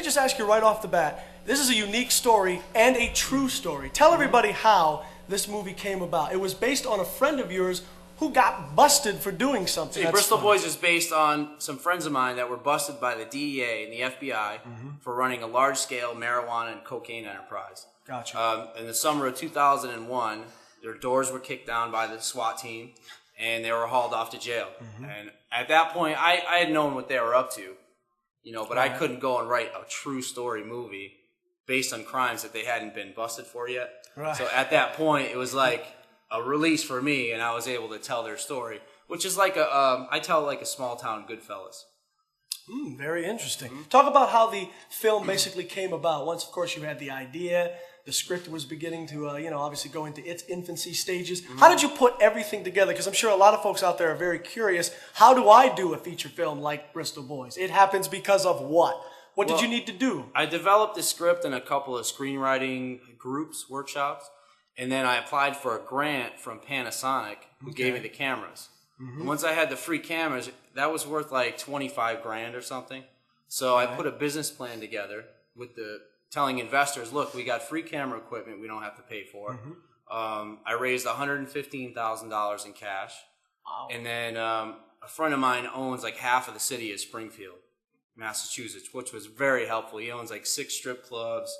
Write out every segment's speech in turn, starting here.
me just ask you right off the bat. This is a unique story and a true story. Tell everybody how this movie came about. It was based on a friend of yours who got busted for doing something. See, Bristol Boys is based on some friends of mine that were busted by the DEA and the FBI for running a large-scale marijuana and cocaine enterprise. Gotcha. In the summer of 2001, their doors were kicked down by the SWAT team, and they were hauled off to jail. And at that point, I had known what they were up to, you know, but I couldn't go and write a true story movie based on crimes that they hadn't been busted for yet. Right. So at that point, it was like a release for me, and I was able to tell their story, which is like I tell like a small town Goodfellas. Very interesting. Talk about how the film basically came about. Once, of course, you had the idea, the script was beginning to, obviously go into its infancy stages. How did you put everything together? Because I'm sure a lot of folks out there are very curious. How do I do a feature film like Bristol Boys? It happens because of what? What did you need to do? I developed the script in a couple of screenwriting groups, workshops, and then I applied for a grant from Panasonic, who gave me the cameras. And once I had the free cameras, that was worth like $25,000 or something. So I put a business plan together with telling investors, look, we got free camera equipment we don't have to pay for. I raised $115,000 in cash. Wow. And then a friend of mine owns like half of the city of Springfield, Massachusetts, which was very helpful. He owns like 6 strip clubs,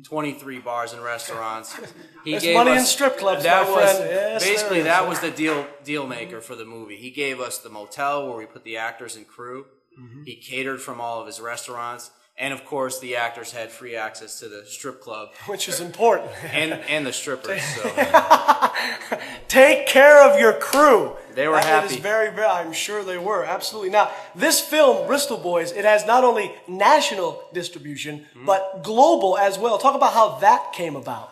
23 bars and restaurants. There's money in strip clubs, my friend. Yes, basically, that was the deal maker for the movie. He gave us the motel where we put the actors and crew. He catered from all of his restaurants. And, of course, the actors had free access to the strip club. Which is important. And the strippers. So. Take care of your crew. They were happy. Is very, very, I'm sure they were. Absolutely. Now, this film, Bristol Boys, it has not only national distribution, but global as well. Talk about how that came about.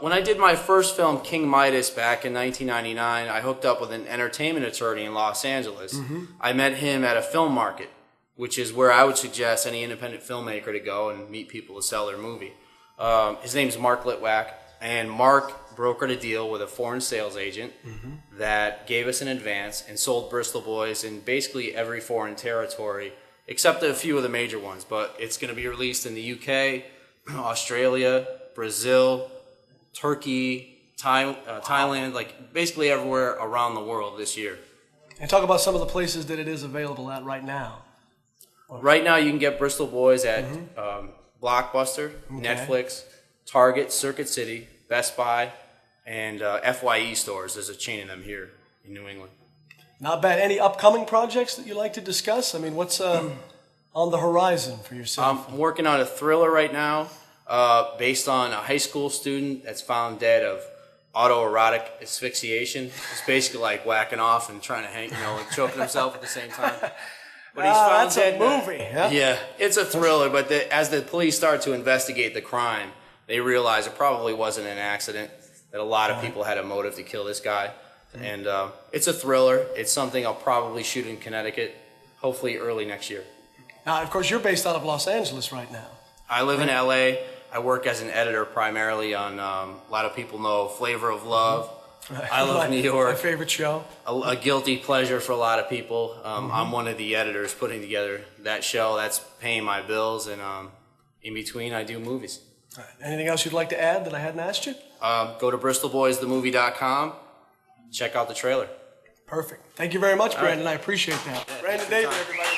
When I did my first film, King Midas, back in 1999, I hooked up with an entertainment attorney in Los Angeles. I met him at a film market, which is where I would suggest any independent filmmaker to go and meet people to sell their movie. His name's Mark Litwack, and Mark brokered a deal with a foreign sales agent that gave us an advance and sold Bristol Boys in basically every foreign territory, except a few of the major ones. But it's going to be released in the UK, Australia, Brazil, Turkey, Thailand, like basically everywhere around the world this year. And talk about some of the places that it is available at right now. Right now, you can get Bristol Boys at Blockbuster, Netflix, Target, Circuit City, Best Buy, and FYE stores. There's a chain of them here in New England. Not bad. Any upcoming projects that you like to discuss? I mean, what's on the horizon for yourself? I'm working on a thriller right now based on a high school student that's found dead of autoerotic asphyxiation. It's basically like whacking off and trying to hang, like choking himself at the same time. But he's found that's dead. A movie. Yeah, it's a thriller, but as the police start to investigate the crime, they realize it probably wasn't an accident, that a lot of people had a motive to kill this guy. And it's a thriller. It's something I'll probably shoot in Connecticut, hopefully early next year. Now, of course, you're based out of Los Angeles right now. I live in L.A. I work as an editor primarily on, a lot of people know Flavor of Love. I love New York. My favorite show. A guilty pleasure for a lot of people. I'm one of the editors putting together that show. That's paying my bills, and in between, I do movies. All right. Anything else you'd like to add that I hadn't asked you? Go to bristolboysthemovie.com. Check out the trailer. Perfect. Thank you very much, Brandon. I appreciate that. Brandon David, everybody.